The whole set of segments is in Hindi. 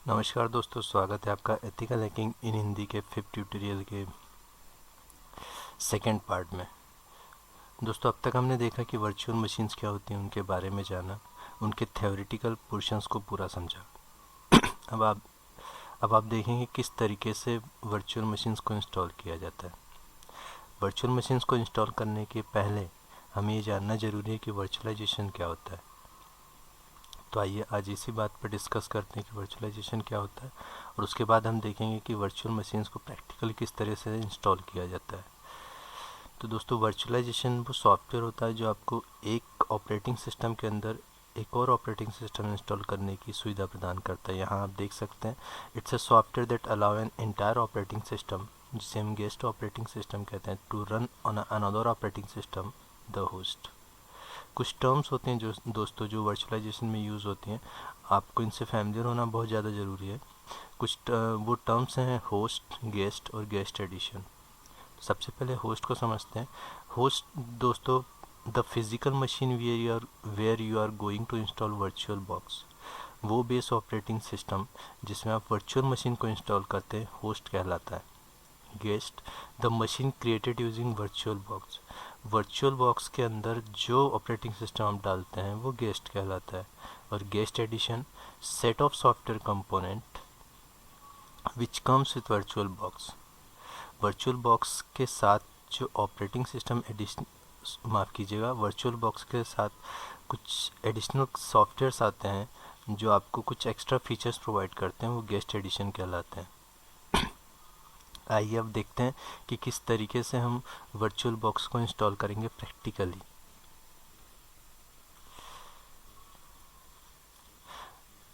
नमस्कार दोस्तों, स्वागत है आपका एथिकल हैकिंग इन हिंदी के 5th ट्यूटोरियल के सेकंड पार्ट में। दोस्तों, अब तक हमने देखा कि वर्चुअल मशीन्स क्या होती हैं, उनके बारे में जाना, उनके थ्योरेटिकल पोर्शंस को पूरा समझा। अब आप अब आप देखेंगे किस तरीके से वर्चुअल मशीन्स को इंस्टॉल किया जाता है। वर्चुअल मशीन्स को इंस्टॉल करने के पहले हमें ये जानना ज़रूरी है कि वर्चुअलाइजेशन क्या होता है। तो आइए आज इसी बात पर डिस्कस करते हैं कि वर्चुअलाइजेशन क्या होता है, और उसके बाद हम देखेंगे कि वर्चुअल मशीन्स को प्रैक्टिकली किस तरह से इंस्टॉल किया जाता है। तो दोस्तों, वर्चुअलाइजेशन वो सॉफ्टवेयर होता है जो आपको एक ऑपरेटिंग सिस्टम के अंदर एक और ऑपरेटिंग सिस्टम इंस्टॉल करने की सुविधा प्रदान करता है। यहाँ आप देख सकते हैं, it's a software that allow an entire operating system, जिसे हम गेस्ट ऑपरेटिंग सिस्टम कहते हैं, to run on another operating system, the host. कुछ टर्म्स होते हैं जो दोस्तों जो वर्चुअलाइजेशन में यूज़ होती हैं, आपको इनसे फैमिलियर होना बहुत ज़्यादा ज़रूरी है। वो टर्म्स हैं होस्ट, गेस्ट और गेस्ट एडिशन। सबसे पहले होस्ट को समझते हैं। होस्ट दोस्तों, the physical machine where you are going to install virtual box, वो बेस ऑपरेटिंग सिस्टम जिसमें आप वर्चुअल मशीन को इंस्टॉल करते हैं, होस्ट कहलाता है। Guest, the machine created using virtual box, virtual box के अंदर जो ऑपरेटिंग सिस्टम आप डालते हैं वो गेस्ट कहलाता है। और guest addition, set of software component which comes with virtual box, virtual box के साथ जो ऑपरेटिंग सिस्टम एडिशन, माफ़ कीजिएगा, वर्चुअल बॉक्स के साथ कुछ एडिशनल सॉफ्टवेयर्स आते हैं जो आपको कुछ एक्स्ट्रा फीचर्स प्रोवाइड करते हैं, वो गेस्ट एडिशन कहलाते हैं। आइए अब देखते हैं कि किस तरीके से हम वर्चुअल बॉक्स को इंस्टॉल करेंगे प्रैक्टिकली।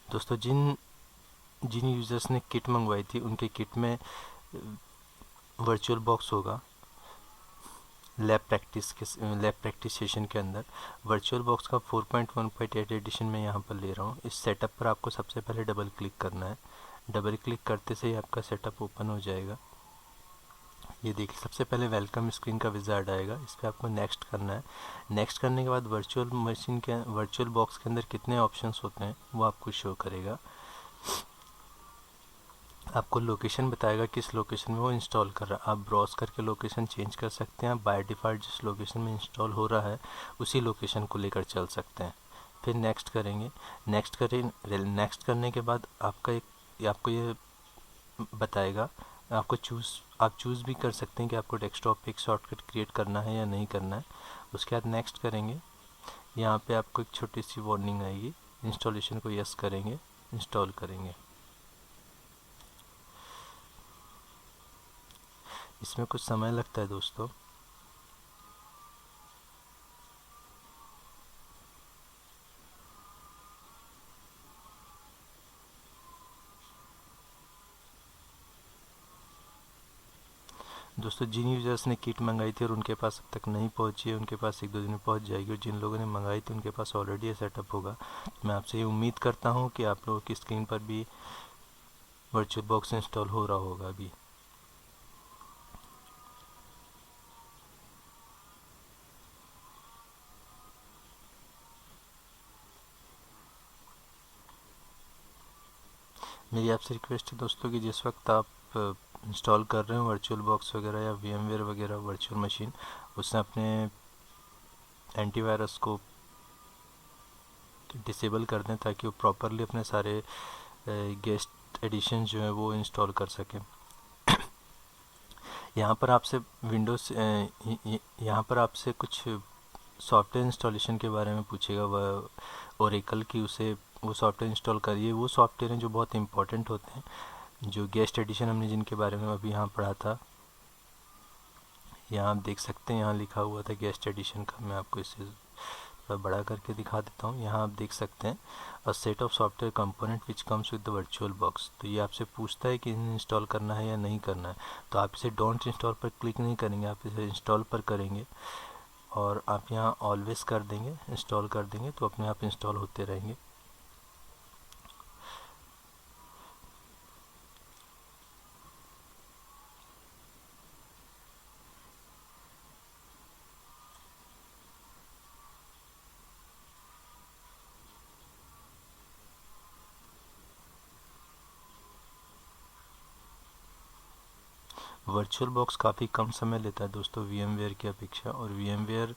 दोस्तों, जिन जिन यूज़र्स ने किट मंगवाई थी उनके किट में वर्चुअल बॉक्स होगा। लैब प्रैक्टिस सेशन के अंदर वर्चुअल बॉक्स का 4.1.8 एडिशन में यहाँ पर ले रहा हूँ। इस सेटअप पर आपको सबसे पहले डबल क्लिक करना है। डबल क्लिक करते से ही आपका सेटअप ओपन हो जाएगा। ये देखिए, सबसे पहले वेलकम स्क्रीन का विजार्ड आएगा, इस पर आपको नेक्स्ट करना है। नेक्स्ट करने के बाद वर्चुअल बॉक्स के अंदर कितने ऑप्शंस होते हैं वो आपको शो करेगा। आपको लोकेशन बताएगा किस लोकेशन में वो इंस्टॉल कर रहा है। आप ब्राउज करके लोकेशन चेंज कर सकते हैं। बाय डिफ़ॉल्ट जिस लोकेशन में इंस्टॉल हो रहा है उसी लोकेशन को लेकर चल सकते हैं। फिर नेक्स्ट करेंगे। नेक्स्ट करने के बाद आपको ये बताएगा, आप चूज़ भी कर सकते हैं कि आपको डेस्कटॉप पे एक शॉर्टकट क्रिएट करना है या नहीं करना है। उसके बाद नेक्स्ट करेंगे। यहाँ पे आपको एक छोटी सी वार्निंग आएगी, इंस्टॉलेशन को यस करेंगे, इंस्टॉल करेंगे। इसमें कुछ समय लगता है दोस्तों। दोस्तों, जिन यूज़र्स ने किट मंगाई थी और उनके पास अब तक नहीं पहुंची है, उनके पास 1-2 दिन में पहुंच जाएगी, और जिन लोगों ने मंगाई थी उनके पास ऑलरेडी ये सेटअप होगा। मैं आपसे ये उम्मीद करता हूं कि आप लोगों की स्क्रीन पर भी वर्चुअल बॉक्स इंस्टॉल हो रहा होगा अभी। मेरी आपसे रिक्वेस्ट है दोस्तों कि जिस वक्त आप इंस्टॉल कर रहे हो वर्चुअल बॉक्स वगैरह या VMware वगैरह वर्चुअल मशीन, उसमें अपने एंटीवायरस को डिसेबल कर दें ताकि वो प्रॉपरली अपने सारे गेस्ट एडिशन जो है वो इंस्टॉल कर सकें। यहाँ पर आपसे विंडोज यहाँ पर आपसे कुछ सॉफ्टवेयर इंस्टॉलेशन के बारे में पूछेगा, वह ओरेकल की, उसे वो सॉफ्टवेयर इंस्टॉल करिए। वो सॉफ्टवेयर हैं जो बहुत इंपॉर्टेंट होते हैं, जो गेस्ट एडिशन हमने जिनके बारे में अभी यहाँ पढ़ा था। यहाँ आप देख सकते हैं, यहाँ लिखा हुआ था गेस्ट एडिशन का। मैं आपको इसे थोड़ा बड़ा करके दिखा देता हूँ। यहाँ आप देख सकते हैं, a set of software component which comes with the virtual box. तो ये आपसे पूछता है कि इन्हें इंस्टॉल करना है या नहीं करना है। तो आप इसे डोंट इंस्टॉल पर क्लिक नहीं करेंगे, आप इसे इंस्टॉल पर करेंगे और आप यहाँ ऑलवेज कर देंगे, इंस्टॉल कर देंगे, तो अपने आप इंस्टॉल होते रहेंगे। वर्चुअल बॉक्स काफ़ी कम समय लेता है दोस्तों VMware की अपेक्षा, और VMware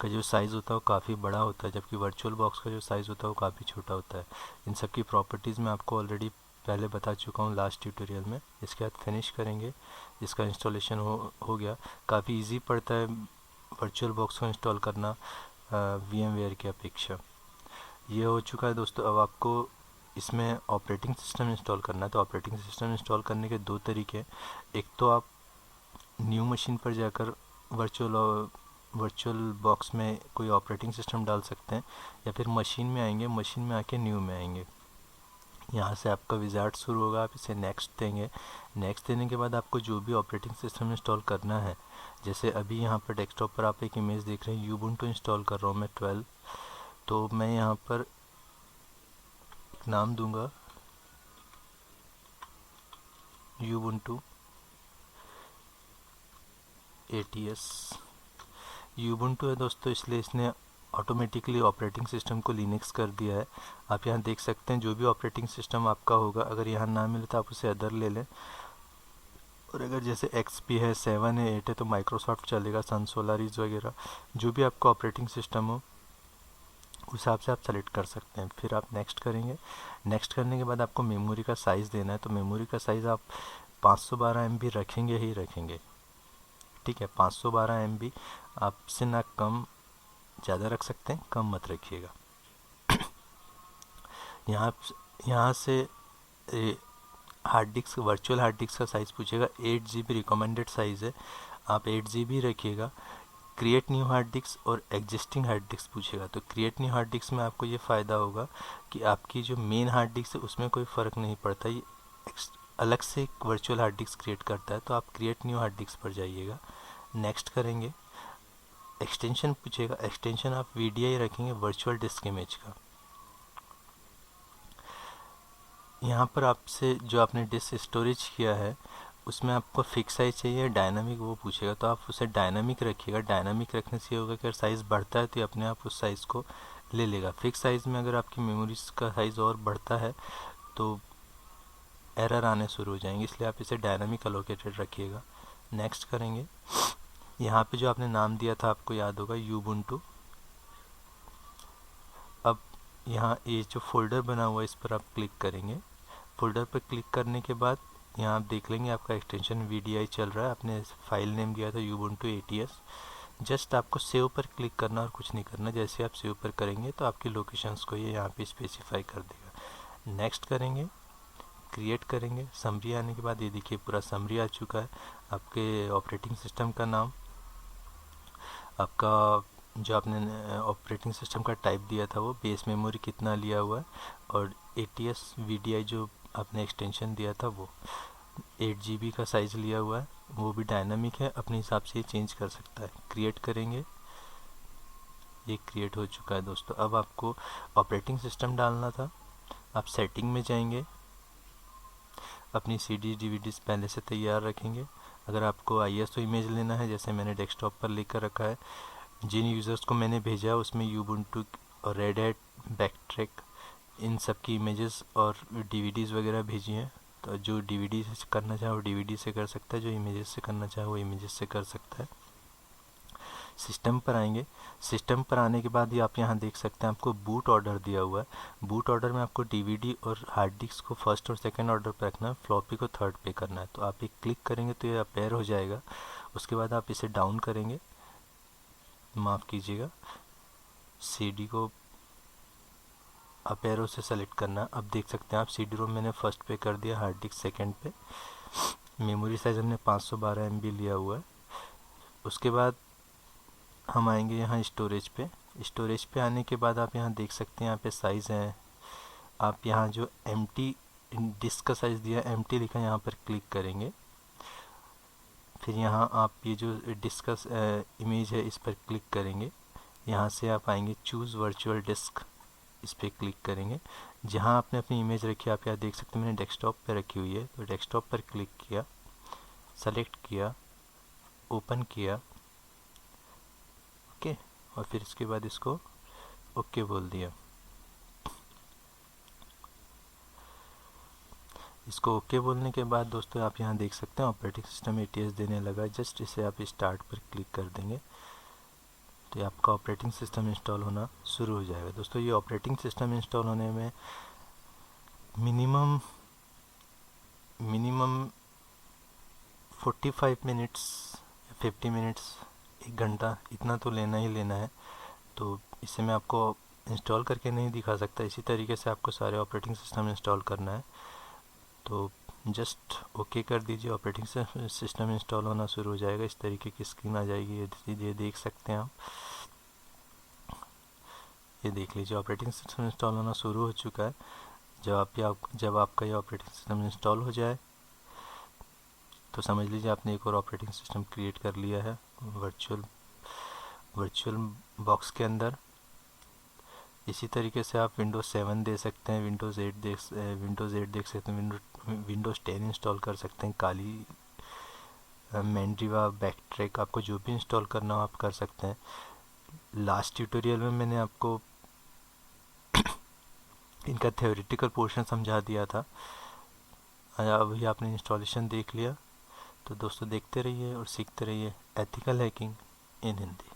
का जो साइज़ होता है वो काफ़ी बड़ा होता है, जबकि वर्चुअल बॉक्स का जो साइज़ होता है वो काफ़ी छोटा होता है। इन सब की प्रॉपर्टीज़ मैं आपको ऑलरेडी पहले बता चुका हूँ लास्ट ट्यूटोरियल में। इसके बाद फिनिश करेंगे, इसका इंस्टॉलेशन हो गया। काफ़ी इजी पड़ता है वर्चुअल बॉक्स को इंस्टॉल करना VMware की अपेक्षा। ये हो चुका है दोस्तों। अब आपको इसमें ऑपरेटिंग सिस्टम इंस्टॉल करना है। तो ऑपरेटिंग सिस्टम इंस्टॉल करने के दो तरीके हैं। एक तो आप न्यू मशीन पर जाकर वर्चुअल बॉक्स में कोई ऑपरेटिंग सिस्टम डाल सकते हैं, या फिर मशीन में आएंगे, मशीन में आके न्यू में आएंगे। यहाँ से आपका विज़ार्ड शुरू होगा, आप इसे नेक्स्ट देंगे। नेक्स्ट देने के बाद आपको जो भी ऑपरेटिंग सिस्टम इंस्टॉल करना है, जैसे अभी यहाँ पर डेस्कटॉप पर आप एक इमेज देख रहे हैं, यूबुंटू इंस्टॉल कर रहा हूँ मैं 12। तो मैं यहाँ पर एक नाम दूंगा यूबुंटू ATS। यूबुंटू है दोस्तों, इसलिए इसने ऑटोमेटिकली ऑपरेटिंग सिस्टम को लिनक्स कर दिया है। आप यहाँ देख सकते हैं जो भी ऑपरेटिंग सिस्टम आपका होगा, अगर यहाँ ना मिले तो आप उसे अदर ले लें। और अगर जैसे XP है, 7 है, 8 है तो माइक्रोसॉफ्ट चलेगा, सन सोलारिस वगैरह, जो भी आपका ऑपरेटिंग सिस्टम हो उस हिसाब से आप सेलेक्ट कर सकते हैं। फिर आप नेक्स्ट करेंगे। नेक्स्ट करने के बाद आपको मेमोरी का साइज़ देना है। तो मेमोरी का साइज़ आप 512 MB रखेंगे ही रखेंगे, ठीक है। 512 MB, आपसे ना कम, ज़्यादा रख सकते हैं, कम मत रखिएगा। यहाँ यहाँ से hard disk, virtual hard disk का साइज़ पूछेगा। 8 GB रिकमेंडेड साइज़ है, आप 8 GB रखिएगा। क्रिएट न्यू हार्ड डिस्क और एग्जिस्टिंग हार्ड डिस्क पूछेगा। तो क्रिएट न्यू हार्ड डिस्क में आपको ये फ़ायदा होगा कि आपकी जो मेन हार्ड डिस्क है उसमें कोई फ़र्क नहीं पड़ता, ये अलग से एक वर्चुअल हार्ड डिस्क क्रिएट करता है। तो आप क्रिएट न्यू हार्ड डिस्क पर जाइएगा, नेक्स्ट करेंगे। एक्सटेंशन पूछेगा, एक्सटेंशन आप VDI रखेंगे, वर्चुअल डिस्क इमेज का। यहाँ पर आपसे जो आपने डिस्क स्टोरेज किया है उसमें आपको फिक्स साइज चाहिए, डायनामिक वो पूछेगा, तो आप उसे डायनामिक रखिएगा। डायनामिक रखने से होगा कि अगर साइज़ बढ़ता है तो ये अपने आप उस साइज़ को ले लेगा। फिक्स साइज़ में अगर आपकी मेमोरीज का साइज़ और बढ़ता है तो एरर आने शुरू हो जाएंगे, इसलिए आप इसे डायनामिक अलोकेटेड रखिएगा। नेक्स्ट करेंगे। यहाँ पे जो आपने नाम दिया था आपको याद होगा, यूबुंटू। अब यहाँ ये जो फोल्डर बना हुआ है इस पर आप क्लिक करेंगे। फोल्डर पर क्लिक करने के बाद यहाँ आप देख लेंगे आपका एक्सटेंशन VDI चल रहा है। आपने फाइल नेम दिया था यूबुंटू ATS। जस्ट आपको सेव पर क्लिक करना और कुछ नहीं करना। जैसे आप सेव पर करेंगे तो आपकी लोकेशंस को ये यहाँ पे स्पेसिफाई कर देगा। नेक्स्ट करेंगे, क्रिएट करेंगे। समरी आने के बाद ये देखिए पूरा समरी आ चुका है। आपके ऑपरेटिंग सिस्टम का नाम, आपका जो आपने ऑपरेटिंग सिस्टम का टाइप दिया था वो, बेस मेमोरी कितना लिया हुआ है, और ATS VDI जो आपने एक्सटेंशन दिया था वो 8 GB का साइज़ लिया हुआ है, वो भी डायनामिक है, अपने हिसाब से ये चेंज कर सकता है। क्रिएट करेंगे, ये क्रिएट हो चुका है दोस्तों। अब आपको ऑपरेटिंग सिस्टम डालना था। आप सेटिंग में जाएंगे, अपनी CD DVDs पहले से तैयार रखेंगे। अगर आपको ISO इमेज लेना है, जैसे मैंने डेस्कटॉप पर लेकर रखा है, जिन यूज़र्स को मैंने भेजा उसमें यूबुंटू और रेड हैट, बैकट्रैक, इन सब की इमेजेस और DVDs वगैरह भेजी हैं। तो जो DVD से करना चाहे वो DVD से कर सकता है, जो इमेजेस से करना चाहे वो इमेजेस से कर सकता है। सिस्टम पर आएंगे। सिस्टम पर आने के बाद ही आप यहाँ देख सकते हैं आपको बूट ऑर्डर दिया हुआ है। बूट ऑर्डर में आपको DVD और हार्ड डिस्क को फर्स्ट और सेकंड ऑर्डर पर रखना है, फ्लॉपी को थर्ड पे करना है। तो आप एक क्लिक करेंगे तो ये अपेयर हो जाएगा। उसके बाद आप इसे डाउन करेंगे, माफ़ कीजिएगा, CD को अप एरो से सेलेक्ट करना। अब देख सकते हैं आप CD रोम मैंने फर्स्ट पे कर दिया, हार्ड डिस्क सेकेंड पे। मेमोरी साइज हमने 512 MB लिया हुआ है। उसके बाद हम आएंगे यहाँ स्टोरेज पे। स्टोरेज पे आने के बाद आप यहाँ देख सकते हैं यहाँ पे साइज़ है। आप यहाँ जो एम्प्टी डिस्क का साइज़ दिया, एम्प्टी लिखा, यहाँ पर क्लिक करेंगे। फिर यहाँ आप ये जो डिस्क का इमेज है इस पर क्लिक करेंगे। यहाँ से आप आएंगे चूज़ वर्चुअल डिस्क, इस पर क्लिक करेंगे। जहाँ आपने अपनी इमेज रखी आप यहाँ देख सकते हैं मैंने डेस्कटॉप पे रखी हुई है, तो डेस्कटॉप पर क्लिक किया, सेलेक्ट किया, ओपन किया, ओके, और फिर इसके बाद इसको ओके बोल दिया। इसको ओके बोलने के बाद दोस्तों आप यहाँ देख सकते हैं ऑपरेटिंग सिस्टम ATS देने लगा। जस्ट इसे आप स्टार्ट पर क्लिक कर देंगे तो ये आपका ऑपरेटिंग सिस्टम इंस्टॉल होना शुरू हो जाएगा। दोस्तों ये ऑपरेटिंग सिस्टम इंस्टॉल होने में मिनिमम 45 मिनट्स 50 मिनट्स 1 घंटा इतना तो लेना ही लेना है। तो इसे मैं आपको इंस्टॉल करके नहीं दिखा सकता, इसी तरीके से आपको सारे ऑपरेटिंग सिस्टम इंस्टॉल करना है। तो जस्ट ओके कर दीजिए, ऑपरेटिंग सिस्टम इंस्टॉल होना शुरू हो जाएगा। इस तरीके की स्क्रीन आ जाएगी, ये देख सकते हैं आप। ये देख लीजिए ऑपरेटिंग सिस्टम इंस्टॉल होना शुरू हो चुका है। जब आपका ये ऑपरेटिंग सिस्टम इंस्टॉल हो जाए तो समझ लीजिए आपने एक और ऑपरेटिंग सिस्टम क्रिएट कर लिया है वर्चुअल बॉक्स के अंदर। इसी तरीके से आप विंडोज़ 7 दे सकते हैं, विंडोज़ 8 देख सकते हैं, विंडोज़ 10 इंस्टॉल कर सकते हैं, काली मैंड्रिवा बैकट्रैक, आपको जो भी इंस्टॉल करना हो आप कर सकते हैं। लास्ट ट्यूटोरियल में मैंने आपको इनका थ्योरेटिकल पोर्शन समझा दिया था। अभी आपने इंस्टॉलेशन देख लिया। तो दोस्तों देखते रहिए और सीखते रहिए एथिकल हैकिंग इन हिंदी।